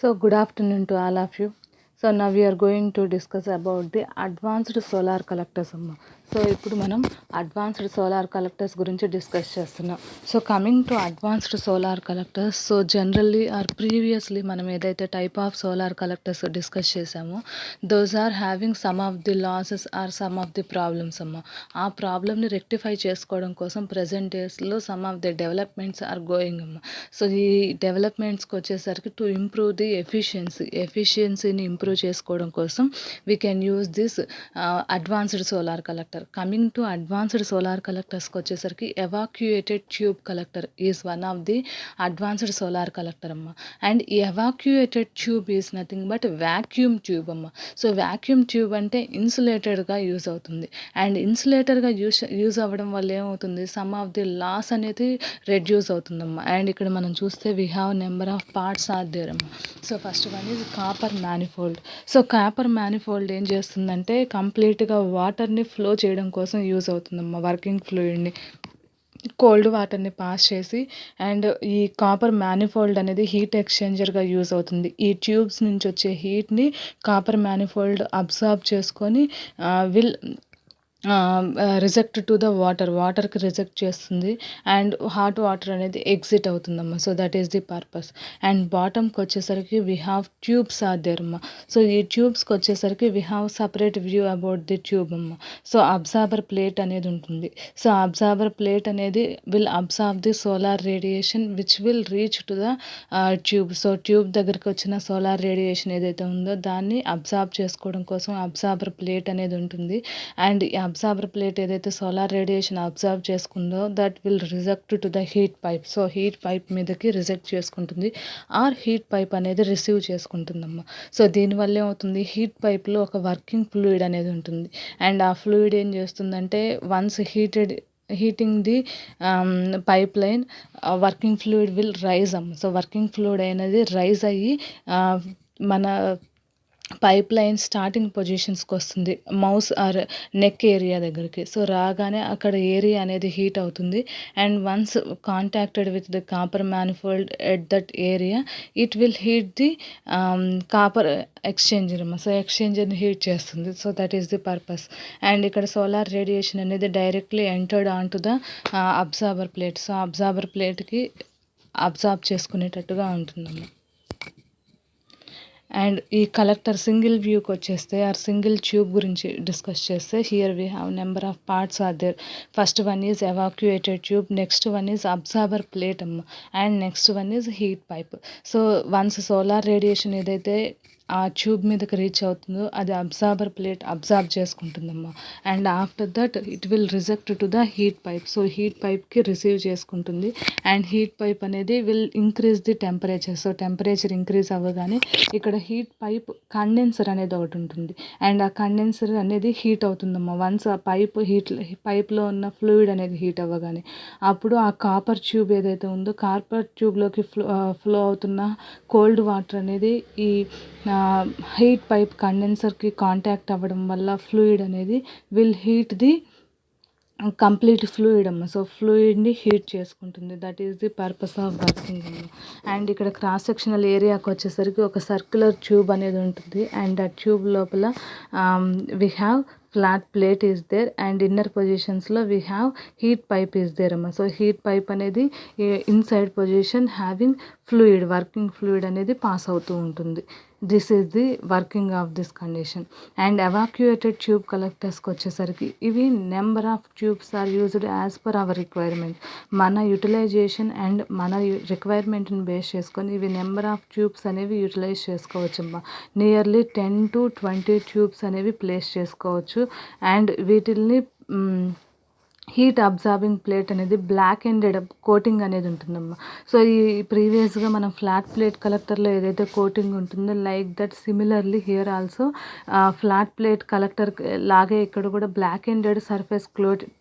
So, good afternoon to all of you. So, now we are going to discuss about the advanced solar collectors. So ఇప్పుడు మనం advanced solar collectors గురించి discuss చేస్తున్నాం. So coming to advanced solar collectors, so generally or previously మనం ఏదైతే type of solar collectors discuss చేసామో those are having some of the losses or some of the problems అమ్మ. ఆ ప్రాబ్లమ్ని rectify చేసుకోవడం కోసం ప్రజెంట్ డేస్లో some of the developments are going అమ్మ. సో ఈ డెవలప్మెంట్స్కి వచ్చేసరికి టు ఇంప్రూవ్ ది ఎఫిషియన్సీని ఇంప్రూవ్ చేసుకోవడం కోసం we can use this advanced solar collector. Coming to advanced solar కలెక్టర్స్కి వచ్చేసరికి evacuated tube collector is one of the advanced solar collector అమ్మ. And evacuated tube is nothing but vacuum tube అమ్మ. So vacuum tube అంటే ఇన్సులేటెడ్గా use అవుతుంది. And ఇన్సులేటర్గా use అవ్వడం వల్ల ఏమవుతుంది, సమ్ ఆఫ్ ది లాస్ అనేది రెడ్యూస్ అవుతుందమ్మా. అండ్ ఇక్కడ మనం చూస్తే we have number of parts are there అమ్మ. So first one is copper manifold. So copper manifold ఏం చేస్తుందంటే కంప్లీట్గా వాటర్ని ఫ్లో చేయడం కోసం యూజ్ అవుతుందమ్మా. వర్కింగ్ ఫ్లూయిడ్ని, కోల్డ్ వాటర్ని పాస్ చేసి, అండ్ ఈ కాపర్ మ్యానిఫోల్డ్ అనేది హీట్ ఎక్స్చేంజర్గా యూజ్ అవుతుంది. ఈ ట్యూబ్స్ నుంచి వచ్చే హీట్ని కాపర్ మ్యానిఫోల్డ్ అబ్జార్బ్ చేసుకొని విల్ రిజెక్ట్ టు ద వాటర్కి రిజెక్ట్ చేస్తుంది. అండ్ హాట్ వాటర్ అనేది ఎగ్జిట్ అవుతుందమ్మా. So that is the purpose. And బాటమ్కి వచ్చేసరికి we have tubes are there అమ్మ. సో ఈ ట్యూబ్స్కి వచ్చేసరికి we have separate view about the tube అమ్మ. సో అబ్జార్బర్ ప్లేట్ అనేది ఉంటుంది. సో అబ్జార్బర్ ప్లేట్ అనేది will absorb the solar radiation which will reach to the tube. So tube దగ్గరికి వచ్చిన సోలార్ రేడియేషన్ ఏదైతే ఉందో దాన్ని అబ్జార్బ్ చేసుకోవడం కోసం అబ్జార్బర్ ప్లేట్ అనేది ఉంటుంది. అండ్ ఈ అబ్జార్బర్ ప్లేట్ ఏదైతే సోలార్ రేడియేషన్ అబ్జర్వ్ చేసుకుందో that will reject to the heat pipe. So heat pipe మీదకి రిజెక్ట్ చేసుకుంటుంది, ఆర్ హీట్ పైప్ అనేది రిసీవ్ చేసుకుంటుందమ్మా. సో దీనివల్ల ఏమవుతుంది, హీట్ పైప్లో ఒక వర్కింగ్ ఫ్లూయిడ్ అనేది ఉంటుంది. అండ్ ఆ ఫ్లూయిడ్ ఏం చేస్తుందంటే once heating the pipe line working fluid will rise అమ్మ. సో వర్కింగ్ ఫ్లూయిడ్ అనేది రైజ్ అయ్యి మన పైప్ లైన్ స్టార్టింగ్ పొజిషన్స్కి వస్తుంది, మౌస్ ఆర్ నెక్ ఏరియా దగ్గరికి. సో రాగానే అక్కడ ఏరియా అనేది హీట్ అవుతుంది. And once contacted with the copper manifold at that area it will heat the copper exchanger. So ఎక్స్చేంజర్ని హీట్ చేస్తుంది. So that is the purpose. And ఇక్కడ solar radiation అనేది directly entered on to the absorber plate. So absorber ప్లేట్కి absorb చేసుకునేటట్టుగా ఉంటుందమ్మా. And ఈ collector single వ్యూకి వచ్చేస్తే ఆర్ సింగిల్ ట్యూబ్ గురించి డిస్కస్ చేస్తే here we have number of parts are there. First one is evacuated tube, next one is absorber plate అమ్మ, and next one is heat pipe. So once solar radiation ఏదైతే ఆ tube మీదకి reach అవుతుందో అది absorber plate absorb చేసుకుంటుందమ్మా. And after that it will reject to the heat pipe. So heat పైప్కి receive చేసుకుంటుంది. And heat pipe అనేది will increase the temperature. So temperature increase అవ్వగానే ఇక్కడ హీట్ పైప్ కండెన్సర్ అనేది ఒకటి ఉంటుంది. అండ్ ఆ కండెన్సర్ అనేది హీట్ అవుతుందమ్మా. వన్స్ ఆ పైప్లో ఉన్న ఫ్లూయిడ్ అనేది హీట్ అవ్వగానే అప్పుడు ఆ కాపర్ ట్యూబ్ ఏదైతే ఉందో కాపర్ ట్యూబ్లోకి ఫ్లో అవుతున్న కోల్డ్ వాటర్ అనేది ఈ హీట్ పైప్ కండెన్సర్కి కాంటాక్ట్ అవ్వడం వల్ల ఫ్లూయిడ్ అనేది will heat the complete fluid అమ్మ. సో ఫ్లూయిడ్ని హీట్ చేసుకుంటుంది. That is the purpose of working అమ్మ. అండ్ ఇక్కడ క్రాస్ సెక్షనల్ ఏరియాకి వచ్చేసరికి ఒక సర్క్యులర్ ట్యూబ్ అనేది ఉంటుంది. అండ్ ఆ ట్యూబ్ లోపల we have flat plate is there. And inner పొజిషన్స్లో we have heat pipe is there అమ్మ. సో హీట్ పైప్ అనేది inside position having working fluid అనేది పాస్ అవుతూ ఉంటుంది. This is the working of this condition. And evacuated tube కలెక్టర్స్కి వచ్చేసరికి ఇవి number of tubes are used as per our requirement. మన utilization and మన రిక్వైర్మెంట్ని బేస్ చేసుకొని ఇవి నెంబర్ ఆఫ్ ట్యూబ్స్ అనేవి యూటిలైజ్ చేసుకోవచ్చమ్మా. నియర్లీ 10 to 20 ట్యూబ్స్ అనేవి ప్లేస్ చేసుకోవచ్చు. అండ్ వీటిల్ని హీట్ అబ్జార్బింగ్ ప్లేట్ అనేది బ్లాక్ ఎండెడ్ కోటింగ్ అనేది ఉంటుందమ్మా. సో ఈ ప్రీవియస్గా మనం ఫ్లాట్ ప్లేట్ కలెక్టర్లో ఏదైతే కోటింగ్ ఉంటుందో like that similarly here also flat plate collector లాగే ఇక్కడ కూడా బ్లాక్ ఎండెడ్ సర్ఫేస్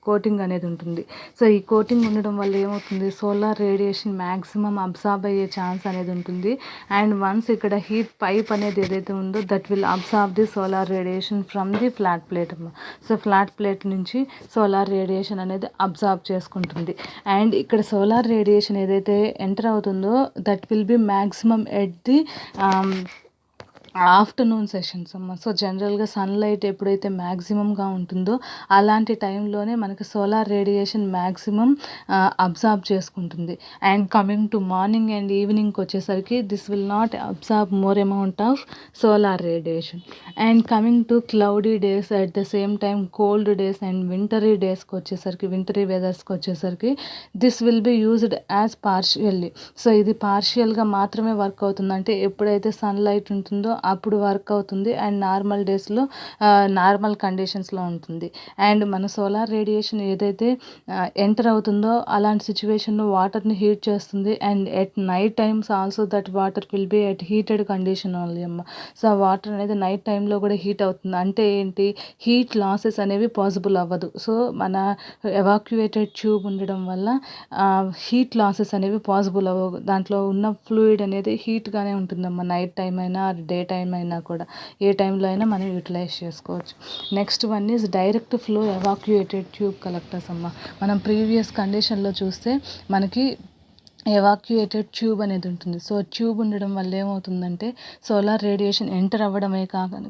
కోటింగ్ అనేది ఉంటుంది. సో ఈ కోటింగ్ ఉండడం వల్ల ఏమవుతుంది, సోలార్ రేడియేషన్ మ్యాక్సిమం అబ్జార్బ్ అయ్యే ఛాన్స్ అనేది ఉంటుంది. అండ్ వన్స్ ఇక్కడ హీట్ పైప్ అనేది ఏదైతే ఉందో that will absorb the solar radiation from the flat plate అమ్మా. సో ఫ్లాట్ ప్లేట్ నుంచి సోలార్ రేడియేషన్ రేడియేషన్ అనేది అబ్జార్బ్ చేసుకుంటుంది. అండ్ ఇక్కడ సోలార్ రేడియేషన్ ఏదైతే ఎంటర్ అవుతుందో that will be maximum at the afternoon sessions అమ్మ. సో జనరల్గా సన్లైట్ ఎప్పుడైతే మ్యాక్సిమంగా ఉంటుందో అలాంటి టైంలోనే మనకి సోలార్ రేడియేషన్ మ్యాక్సిమం అబ్జార్బ్ చేసుకుంటుంది. And coming to morning and ఈవినింగ్కి వచ్చేసరికి this will not absorb more amount of solar radiation. And coming to cloudy days at the same time cold days and wintery డేస్కి వచ్చేసరికి wintery వెదర్స్కి వచ్చేసరికి this will be used as partially. So ఇది పార్షియల్గా మాత్రమే work అవుతుంది. అంటే ఎప్పుడైతే సన్లైట్ ఉంటుందో అప్పుడు వర్క్ అవుతుంది అండ్ నార్మల్ డేస్లో నార్మల్ కండిషన్స్లో ఉంటుంది. అండ్ మన సోలార్ రేడియేషన్ ఏదైతే ఎంటర్ అవుతుందో అలాంటి సిచ్యువేషన్లో వాటర్ని హీట్ చేస్తుంది. And at night times also that water will be at heated condition only అమ్మ. సో వాటర్ అనేది నైట్ టైంలో కూడా హీట్ అవుతుంది. అంటే ఏంటి, హీట్ లాసెస్ అనేవి పాసిబుల్ అవ్వదు. సో మన ఎవాక్యుయేటెడ్ ట్యూబ్ ఉండడం వల్ల హీట్ లాసెస్ అనేవి పాసిబుల్ అవ్వవు. దాంట్లో ఉన్న ఫ్లూయిడ్ అనేది హీట్గానే ఉంటుందమ్మా. నైట్ టైం అయినా డే టైం అయినా కూడా ఏ టైంలో అయినా మనం యూటిలైజ్ చేసుకోవచ్చు. Next one is direct flow evacuated tube collectors అమ్మ. మనం ప్రీవియస్ కండిషన్లో చూస్తే మనకి ఎవాక్యుయేటెడ్ ట్యూబ్ అనేది ఉంటుంది. సో ట్యూబ్ ఉండడం వల్ల ఏమవుతుందంటే సోలార్ రేడియేషన్ ఎంటర్ అవ్వడమే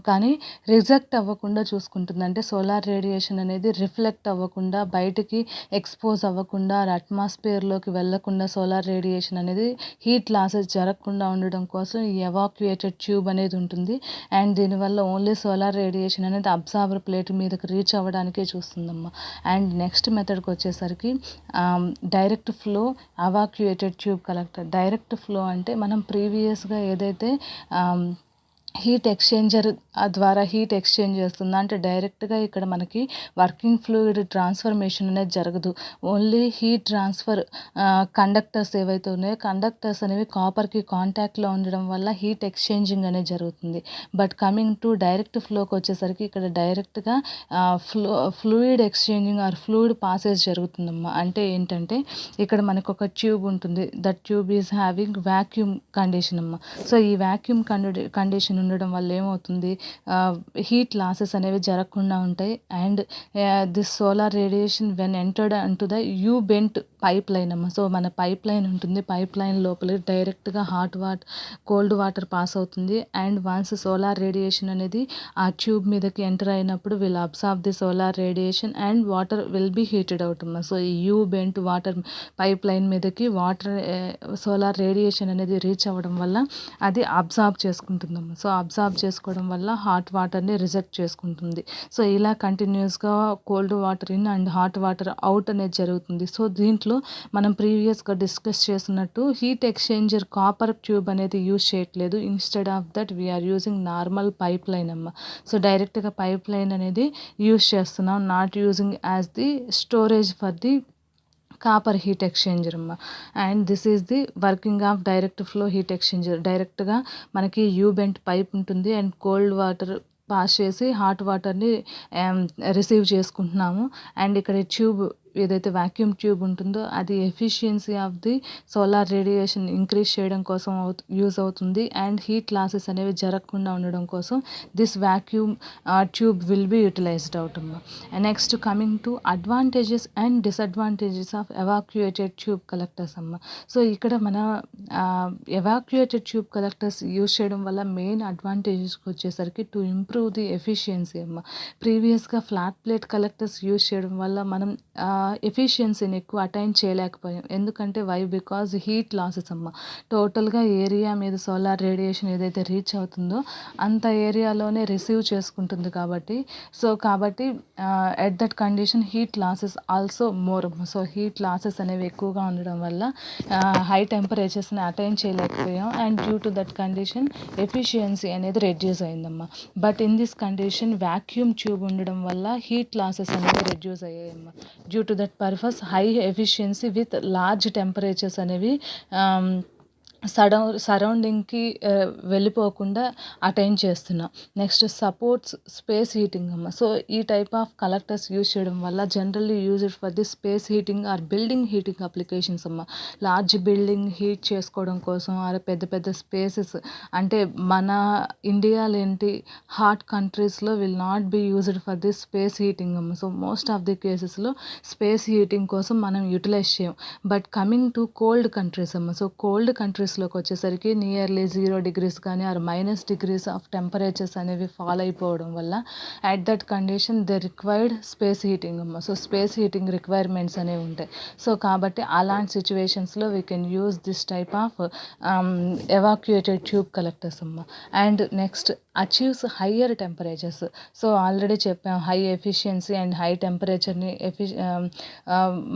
కానీ రిజెక్ట్ అవ్వకుండా చూసుకుంటుంది. అంటే సోలార్ రేడియేషన్ అనేది రిఫ్లెక్ట్ అవ్వకుండా బయటికి ఎక్స్పోజ్ అవ్వకుండా అట్మాస్ఫియర్లోకి వెళ్ళకుండా సోలార్ రేడియేషన్ అనేది హీట్ లాసెస్ జరగకుండా ఉండడం కోసం ఈ ఎవాక్యుయేటెడ్ ట్యూబ్ అనేది ఉంటుంది. అండ్ దీనివల్ల ఓన్లీ సోలార్ రేడియేషన్ అనేది అబ్జార్బర్ ప్లేట్ మీదకి రీచ్ అవ్వడానికే చూస్తుందమ్మా. అండ్ నెక్స్ట్ మెథడ్కి వచ్చేసరికి direct flow evacuated tube collector. Direct flow అంటే మనం ప్రీవియస్గా ఏదైతే హీట్ ఎక్స్చేంజర్ ద్వారా హీట్ ఎక్స్చేంజ్ చేస్తుంది. అంటే డైరెక్ట్గా ఇక్కడ మనకి వర్కింగ్ ఫ్లూయిడ్ ట్రాన్స్ఫర్మేషన్ అనేది జరగదు. ఓన్లీ హీట్ ట్రాన్స్ఫర్ కండక్టర్స్ ఏవైతే ఉన్నాయో కండక్టర్స్ అనేవి కాపర్కి కాంటాక్ట్లో ఉండడం వల్ల హీట్ ఎక్స్చేంజింగ్ అనేది జరుగుతుంది. బట్ కమింగ్ టు డైరెక్ట్ ఫ్లోకి వచ్చేసరికి ఇక్కడ డైరెక్ట్గా fluid exchanging or fluid passage జరుగుతుందమ్మా. అంటే ఏంటంటే ఇక్కడ మనకు ఒక ట్యూబ్ ఉంటుంది. That tube is having vacuum condition అమ్మ. సో ఈ వ్యాక్యూమ్ కండిషన్ ఉండడం వల్ల ఏమవుతుంది, హీట్ లాసెస్ అనేవి జరగకుండా ఉంటాయి. And this solar radiation when entered into the U bent pipe line అమ్మ. సో మన పైప్ లైన్ ఉంటుంది. పైప్ లైన్ లోపల డైరెక్ట్గా కోల్డ్ వాటర్ పాస్ అవుతుంది. అండ్ వన్స్ సోలార్ రేడియేషన్ అనేది ఆ ట్యూబ్ మీదకి ఎంటర్ అయినప్పుడు will absorb the solar radiation and water will be heated out అమ్మ. సో ఈ you bent water pipe line మీదకి వాటర్ సోలార్ రేడియేషన్ అనేది రీచ్ అవ్వడం వల్ల అది అబ్సార్బ్ చేసుకుంటుందమ్మ. సో అబ్సార్బ్ చేసుకోవడం వల్ల హాట్ వాటర్ని రిజెక్ట్ చేసుకుంటుంది. సో ఇలా కంటిన్యూస్గా cold water in and hot water out అనేది జరుగుతుంది. సో దీంట్లో మనం ప్రీవియస్గా డిస్కస్ చేస్తున్నట్టు హీట్ ఎక్స్చేంజర్ కాపర్ ట్యూబ్ అనేది యూజ్ చేయట్లేదు. Instead of that we are using normal pipe line అమ్మ. సో డైరెక్ట్గా పైప్ లైన్ అనేది యూజ్ చేస్తున్నాం, not using as the storage for the copper heat exchanger అమ్మ. And this is the working of direct flow heat exchanger. డైరెక్ట్గా మనకి U bent pipe ఉంటుంది and cold water pass చేసి hot వాటర్ని receive చేసుకుంటున్నాము. And ఇక్కడ tube ఏదైతే vacuum tube ఉంటుందో అది efficiency of the solar radiation increase చేయడం కోసం యూజ్ అవుతుంది. అండ్ హీట్ లాసెస్ అనేవి జరగకుండా ఉండడం కోసం this vacuum tube will be utilized out అమ్మ. Next coming to advantages and disadvantages of evacuated tube collectors అమ్మ. సో ఇక్కడ మన ఎవాక్యుయేటెడ్ ట్యూబ్ కలెక్టర్స్ యూజ్ చేయడం వల్ల మెయిన్ అడ్వాంటేజెస్కి వచ్చేసరికి టు ఇంప్రూవ్ ది ఎఫిషియన్సీ అమ్మ. ప్రీవియస్గా ఫ్లాట్ ప్లేట్ కలెక్టర్స్ యూజ్ చేయడం వల్ల మనం ఎఫిషియన్సీని ఎక్కువ అటైన్ చేయలేకపోయాం. ఎందుకంటే బికాజ్ హీట్ లాసెస్ అమ్మ. టోటల్గా ఏరియా మీద సోలార్ రేడియేషన్ ఏదైతే రీచ్ అవుతుందో అంత ఏరియాలోనే రిసీవ్ చేసుకుంటుంది కాబట్టి at that condition heat losses also more. So heat losses అనేవి ఎక్కువగా ఉండడం వల్ల హై టెంపరేచర్స్ని అటైన్ చేయలేకపోయాం. And due to that condition efficiency అనేది రెడ్యూస్ అయిందమ్మా. But in this condition vacuum tube ఉండడం వల్ల హీట్ లాసెస్ అనేవి రెడ్యూస్ అయ్యాయమ్మా. Due to that purpose high efficiency with large temperatures అనేవి సరౌండింగ్‌కి వెళ్ళిపోకుండా అటైన్ చేస్తున్నాం. నెక్స్ట్ సపోర్ట్స్ స్పేస్ హీటింగ్ అమ్మ. సో, ఈ టైప్ ఆఫ్ కలెక్టర్స్ యూజ్ చేయడం వల్ల generally used for the space heating or building heating applications అమ్మ. లార్జ్ బిల్డింగ్ హీట్ చేసుకోవడం కోసం ఆర్ పెద్ద పెద్ద స్పేసెస్ అంటే మన ఇండియాలో ఏంటి హాట్ కంట్రీస్‌లో will not be used for the space heating అమ్మ. సో, మోస్ట్ ఆఫ్ ది కేసెస్‌లో స్పేస్ హీటింగ్ కోసం మనం యుటిలైజ్ చేయం. But coming to cold countries అమ్మ. సో, కోల్డ్ కంట్రీస్‌లోకి వచ్చేసరికి నియర్లీ 0 డిగ్రీస్ కానీ or minus degrees of temperatures అనేవి ఫాల్ అయిపోవడం వల్ల at that condition they required space heating అమ్మ. సో, స్పేస్ హీటింగ్ రిక్వైర్మెంట్స్ అనేవి ఉంటాయి. సో, కాబట్టి అలాంటి సిచ్యువేషన్స్‌లో we can use this type of evacuated tube collectors అమ్మ. And next achieves higher temperatures. So, already చెప్పాం హై ఎఫిషియన్సీ అండ్ హై టెంపరేచర్‌ని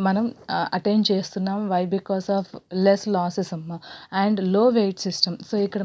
మనం అటైన్ చేస్తున్నాం. Why? Because of less losses అమ్మ. And low weight system. So, ఇక్కడ